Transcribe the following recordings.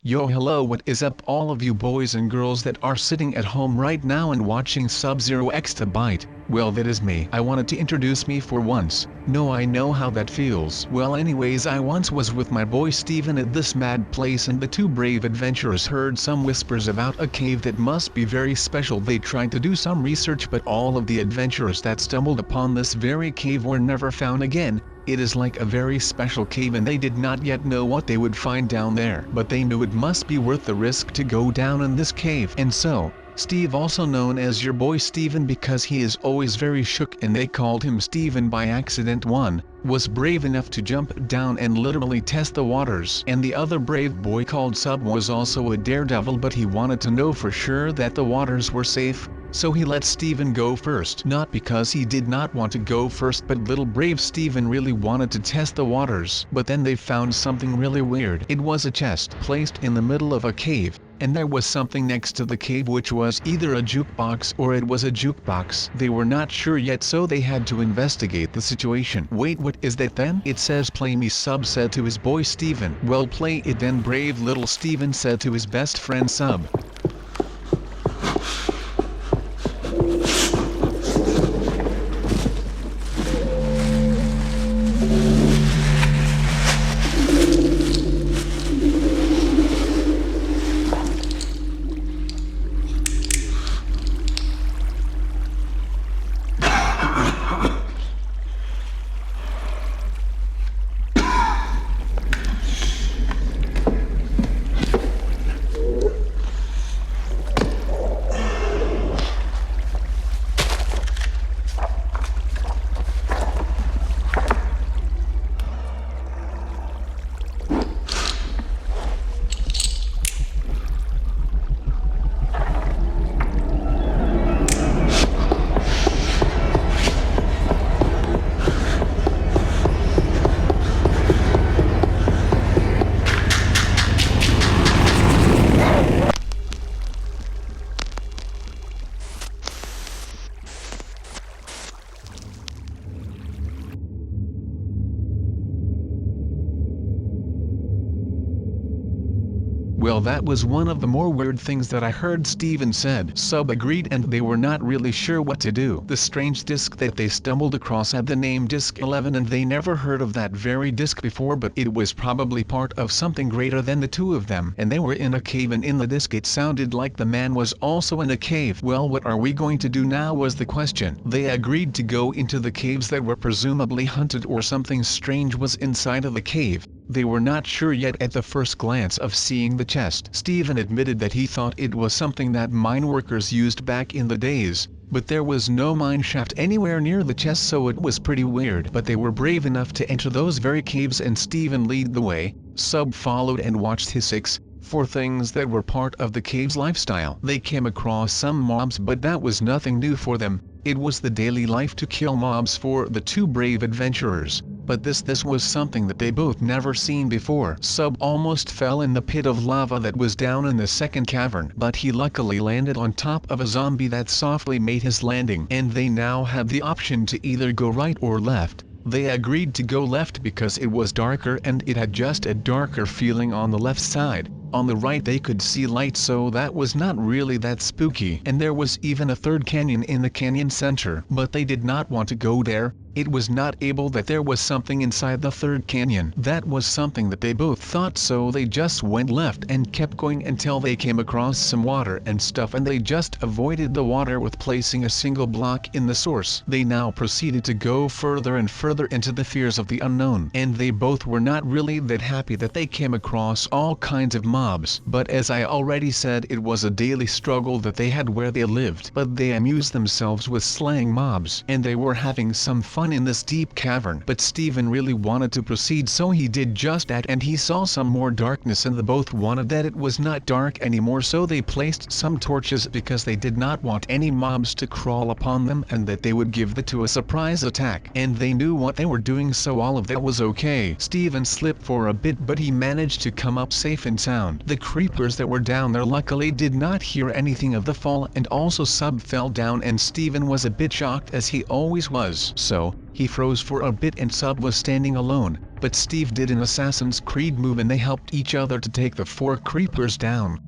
Yo, hello, what is up all of you boys and girls that are sitting at home right now and watching SubZeroExtabyte? Well, that is me. I wanted to introduce me for once. No, I know how that feels. Well, anyways, I once was with my boy Steven at this mad place, and the two brave adventurers heard some whispers about a cave that must be very special. They tried to do some research, but all of the adventurers that stumbled upon this very cave were never found again. It is like a very special cave, and they did not yet know what they would find down there, but they knew it must be worth the risk to go down in this cave. And so, Steve, also known as your boy Steven because he is always very shook and they called him Steven by accident, was brave enough to jump down and literally test the waters. And the other brave boy called Sub was also a daredevil, but he wanted to know for sure that the waters were safe. So he let Steven go first, not because he did not want to go first, but little brave Steven really wanted to test the waters. But then they found something really weird. It was a chest placed in the middle of a cave, and there was something next to the cave which was either a jukebox or it was a jukebox. They were not sure yet, so they had to investigate the situation. Wait, what is that then? It says play me, Sub said to his boy Steven. Well, play it then, brave little Steven said to his best friend Sub. Well, that was one of the more weird things that I heard, Steven said. Sub agreed, and they were not really sure what to do. The strange disc that they stumbled across had the name Disc 11, and they never heard of that very disc before, but it was probably part of something greater than the two of them. And they were in a cave, and in the disc it sounded like the man was also in a cave. Well, what are we going to do now was the question. They agreed to go into the caves that were presumably haunted, or something strange was inside of the cave. They were not sure yet at the first glance of seeing the chest. Steven admitted that he thought it was something that mine workers used back in the days, but there was no mine shaft anywhere near the chest, so it was pretty weird. But they were brave enough to enter those very caves, and Steven led the way. Sub followed and watched his 4 things that were part of the cave's lifestyle. They came across some mobs, but that was nothing new for them. It was the daily life to kill mobs for the two brave adventurers. But this was something that they both never seen before. Sub almost fell in the pit of lava that was down in the second cavern, but he luckily landed on top of a zombie that softly made his landing. And they now had the option to either go right or left. They agreed to go left because it was darker and it had just a darker feeling on the left side. On the right they could see light, so that was not really that spooky. And there was even a third canyon in the canyon center, but they did not want to go there. It was not able that there was something inside the third canyon. That was something that they both thought, so they just went left and kept going until they came across some water and stuff, and they just avoided the water with placing a single block in the source. They now proceeded to go further and further into the fears of the unknown, and they both were not really that happy that they came across all kinds of mobs. But as I already said, it was a daily struggle that they had where they lived. But they amused themselves with slaying mobs, and they were having some fun in this deep cavern. But Steven really wanted to proceed, so he did just that, and he saw some more darkness, and they both wanted that it was not dark anymore, so they placed some torches because they did not want any mobs to crawl upon them, and that they would give the two a surprise attack. And they knew what they were doing, so all of that was okay. Steven slipped for a bit, but he managed to come up safe and sound. The creepers that were down there luckily did not hear anything of the fall, and also Sub fell down, and Steven was a bit shocked as he always was. So so he froze for a bit and Sub was standing alone, but Steve did an Assassin's Creed move and they helped each other to take the 4 creepers down.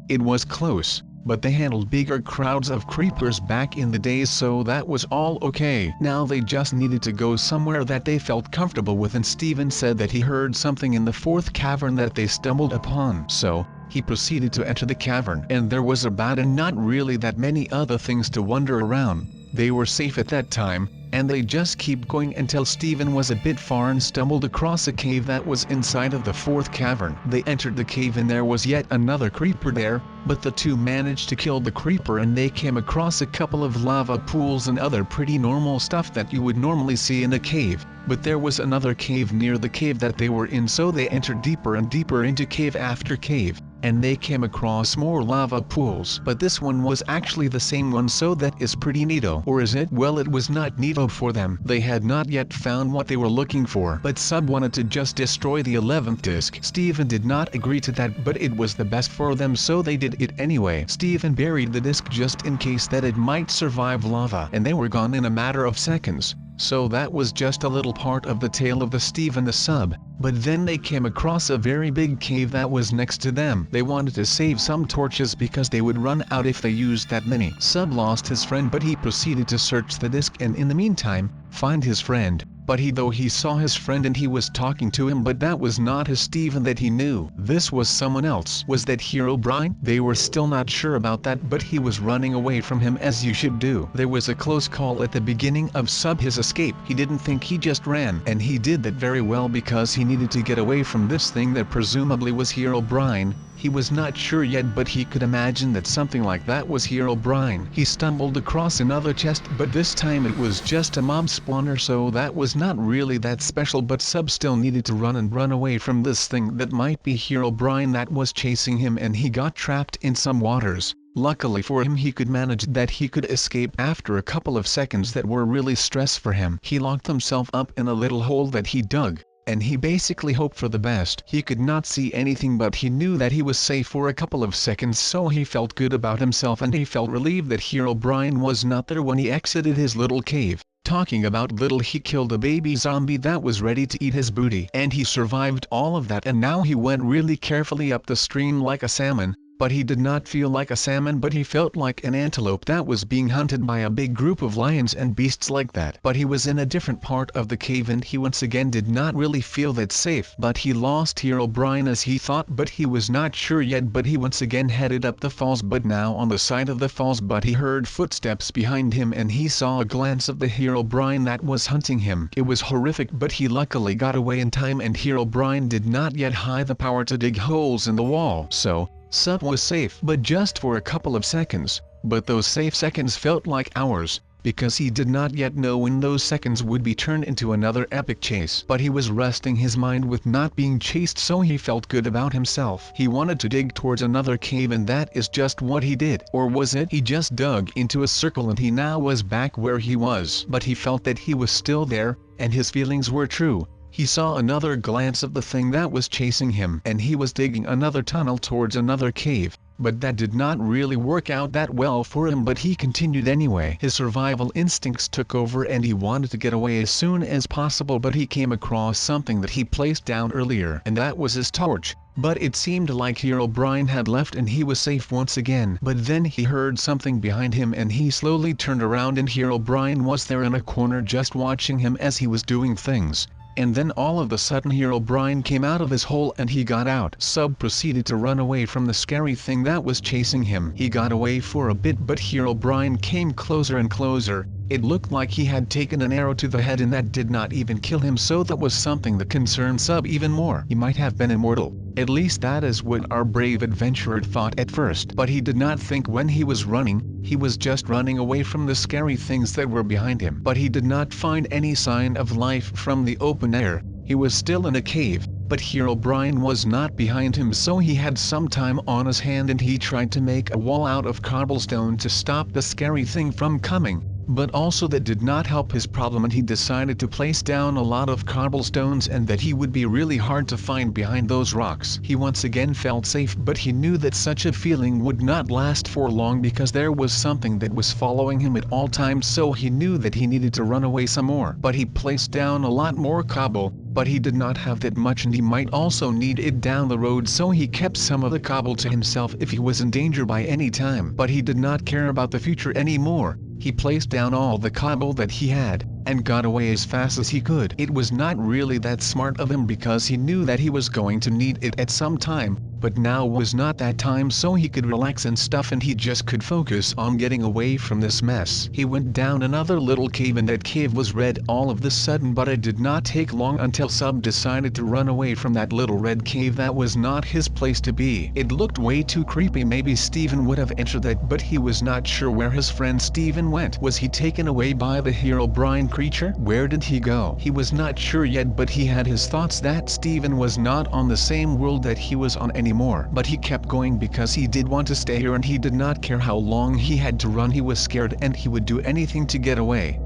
It was close, but they handled bigger crowds of creepers back in the days, so that was all okay. Now they just needed to go somewhere that they felt comfortable with, and Steven said that he heard something in the 4th cavern that they stumbled upon. So he proceeded to enter the cavern, and there was about and not really that many other things to wander around. They were safe at that time, and they just keep going until Steven was a bit far and stumbled across a cave that was inside of the 4th cavern. They entered the cave and there was yet another creeper there, but the two managed to kill the creeper and they came across a couple of lava pools and other pretty normal stuff that you would normally see in a cave. But there was another cave near the cave that they were in, so they entered deeper and deeper into cave after cave, and they came across more lava pools. But this one was actually the same one, so that is pretty neato. Or is it? Well, it was not neato for them. They had not yet found what they were looking for, but Sub wanted to just destroy the 11th disc. Steven did not agree to that, but it was the best for them, so they did it anyway. Steven buried the disc just in case that it might survive lava, and they were gone in a matter of seconds. So that was just a little part of the tale of the Steve and the Sub. But then they came across a very big cave that was next to them. They wanted to save some torches because they would run out if they used that many. Sub lost his friend, but he proceeded to search the disc and in the meantime, find his friend. But he saw his friend and he was talking to him, but that was not his Steven that he knew. This was someone else. Was that Herobrine? They were still not sure about that, but he was running away from him as you should do. There was a close call at the beginning of Sub his escape. He didn't think, he just ran. And he did that very well because he needed to get away from this thing that presumably was Herobrine. He was not sure yet, but he could imagine that something like that was Herobrine. He stumbled across another chest, but this time it was just a mob spawner, so that was not really that special, but Sub still needed to run away from this thing that might be Herobrine that was chasing him, and he got trapped in some waters. Luckily for him, he could manage that. He could escape after a couple of seconds that were really stress for him. He locked himself up in a little hole that he dug, and he basically hoped for the best. He could not see anything, but he knew that he was safe for a couple of seconds, so he felt good about himself and he felt relieved that Herobrine was not there when he exited his little cave. Talking about little, he killed a baby zombie that was ready to eat his booty, and he survived all of that, and now he went really carefully up the stream like a salmon. But he did not feel like a salmon, but he felt like an antelope that was being hunted by a big group of lions and beasts like that. But he was in a different part of the cave and he once again did not really feel that safe. But he lost Herobrine as he thought, but he was not sure yet. But he once again headed up the falls, but now on the side of the falls. But he heard footsteps behind him and he saw a glance of the Herobrine that was hunting him. It was horrific, but he luckily got away in time, and Herobrine did not yet have the power to dig holes in the wall. So Sub was safe, but just for a couple of seconds. But those safe seconds felt like hours, because he did not yet know when those seconds would be turned into another epic chase. But he was resting his mind with not being chased, so he felt good about himself. He wanted to dig towards another cave, and that is just what he did. Or was it? He just dug into a circle and he now was back where he was. But he felt that he was still there, and his feelings were true. He saw another glance of the thing that was chasing him, and he was digging another tunnel towards another cave. But that did not really work out that well for him, but he continued anyway. His survival instincts took over and he wanted to get away as soon as possible, but he came across something that he placed down earlier, and that was his torch. But it seemed like Herobrine had left and he was safe once again. But then he heard something behind him and he slowly turned around, and Herobrine was there in a corner just watching him as he was doing things. And then all of a sudden Herobrine came out of his hole and he got out. Sub proceeded to run away from the scary thing that was chasing him. He got away for a bit, but Herobrine came closer and closer. It looked like he had taken an arrow to the head, and that did not even kill him, so that was something that concerned Sub even more. He might have been immortal. At least that is what our brave adventurer thought at first. But he did not think when he was running, he was just running away from the scary things that were behind him. But he did not find any sign of life from the open air. He was still in a cave, but Herobrine was not behind him, so he had some time on his hand and he tried to make a wall out of cobblestone to stop the scary thing from coming. But also that did not help his problem, and he decided to place down a lot of cobblestones and that he would be really hard to find behind those rocks. He once again felt safe, but he knew that such a feeling would not last for long because there was something that was following him at all times, so he knew that he needed to run away some more. But he placed down a lot more cobble, but he did not have that much and he might also need it down the road, so he kept some of the cobble to himself if he was in danger by any time. But he did not care about the future anymore. He placed down all the cobble that he had, and got away as fast as he could. It was not really that smart of him because he knew that he was going to need it at some time, but now was not that time, so he could relax and stuff and he just could focus on getting away from this mess. He went down another little cave and that cave was red all of the sudden, but it did not take long until Sub decided to run away from that little red cave. That was not his place to be. It looked way too creepy. Maybe Steven would have entered that, but he was not sure where his friend Steven went. Was he taken away by the Herobrine creature? Where did he go? He was not sure yet, but he had his thoughts that Steven was not on the same world that he was on anymore. But he kept going because he did want to stay here and he did not care how long he had to run. He was scared and he would do anything to get away.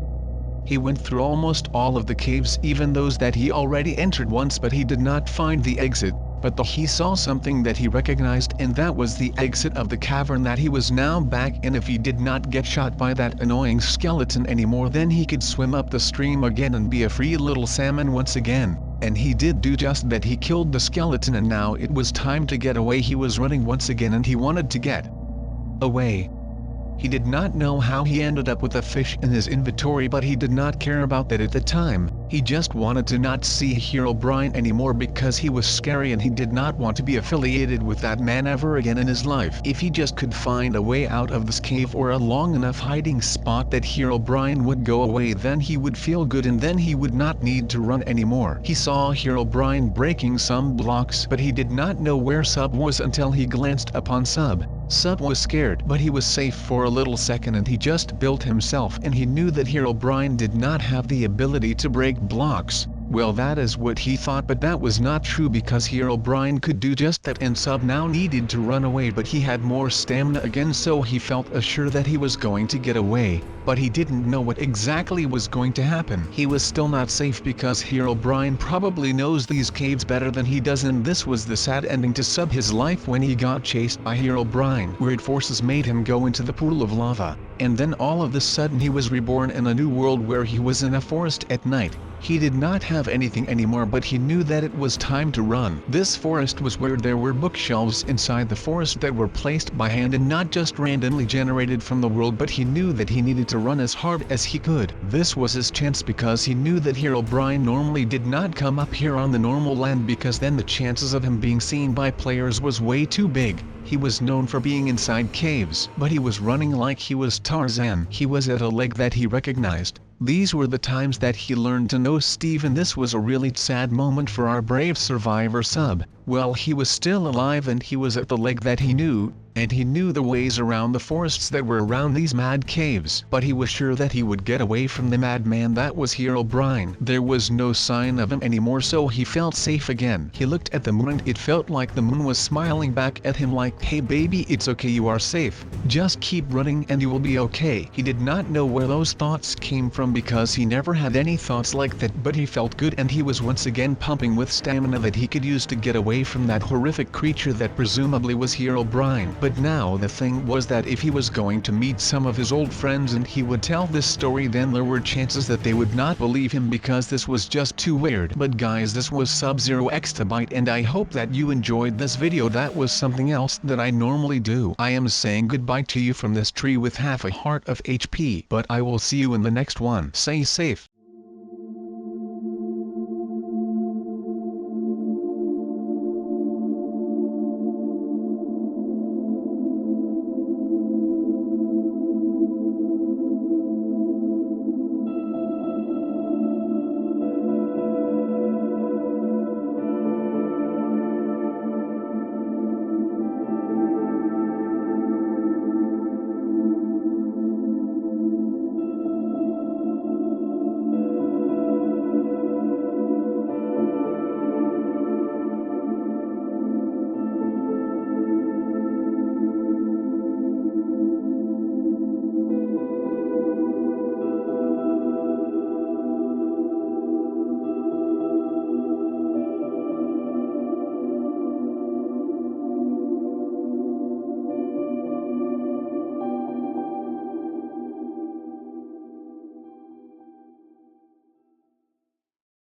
He went through almost all of the caves, even those that he already entered once, but he did not find the exit. But he saw something that he recognized, and that was the exit of the cavern that he was now back in. If he did not get shot by that annoying skeleton anymore, then he could swim up the stream again and be a free little salmon once again. And he did do just that. He killed the skeleton and now it was time to get away. He was running once again and he wanted to get away. He did not know how he ended up with a fish in his inventory, but he did not care about that at the time. He just wanted to not see Herobrine anymore because he was scary and he did not want to be affiliated with that man ever again in his life. If he just could find a way out of this cave or a long enough hiding spot that Herobrine would go away, then he would feel good and then he would not need to run anymore. He saw Herobrine breaking some blocks, but he did not know where Sub was until he glanced upon Sub. Sub was scared, but he was safe for a little second and he just built himself, and he knew that Herobrine did not have the ability to break blocks. Well, that is what he thought, but that was not true because Herobrine could do just that, and Sub now needed to run away, but he had more stamina again, so he felt assured that he was going to get away, but he didn't know what exactly was going to happen. He was still not safe because Herobrine probably knows these caves better than he does, and this was the sad ending to Sub his life when he got chased by Herobrine. Weird forces made him go into the pool of lava, and then all of a sudden he was reborn in a new world where he was in a forest at night. He did not have anything anymore, but he knew that it was time to run. This forest was where there were bookshelves inside the forest that were placed by hand and not just randomly generated from the world, but he knew that he needed to run as hard as he could. This was his chance because he knew that Herobrine normally did not come up here on the normal land because then the chances of him being seen by players was way too big. He was known for being inside caves, but he was running like he was Tarzan. He was at a lake that he recognized. These were the times that he learned to know Steven. This was a really sad moment for our brave survivor Sub. Well, he was still alive and he was at the lake that he knew, and he knew the ways around the forests that were around these mad caves. But he was sure that he would get away from the madman that was Herobrine. There was no sign of him anymore, so he felt safe again. He looked at the moon and it felt like the moon was smiling back at him like, "Hey baby, it's okay, you are safe. Just keep running and you will be okay." He did not know where those thoughts came from because he never had any thoughts like that, but he felt good and he was once again pumping with stamina that he could use to get away from that horrific creature that presumably was Herobrine. But now the thing was that if he was going to meet some of his old friends and he would tell this story, then there were chances that they would not believe him because this was just too weird. But guys, this was SubZeroExtabyte and I hope that you enjoyed this video. That was something else that I normally do. I am saying goodbye to you from this tree with half a heart of HP, but I will see you in the next one. Stay safe.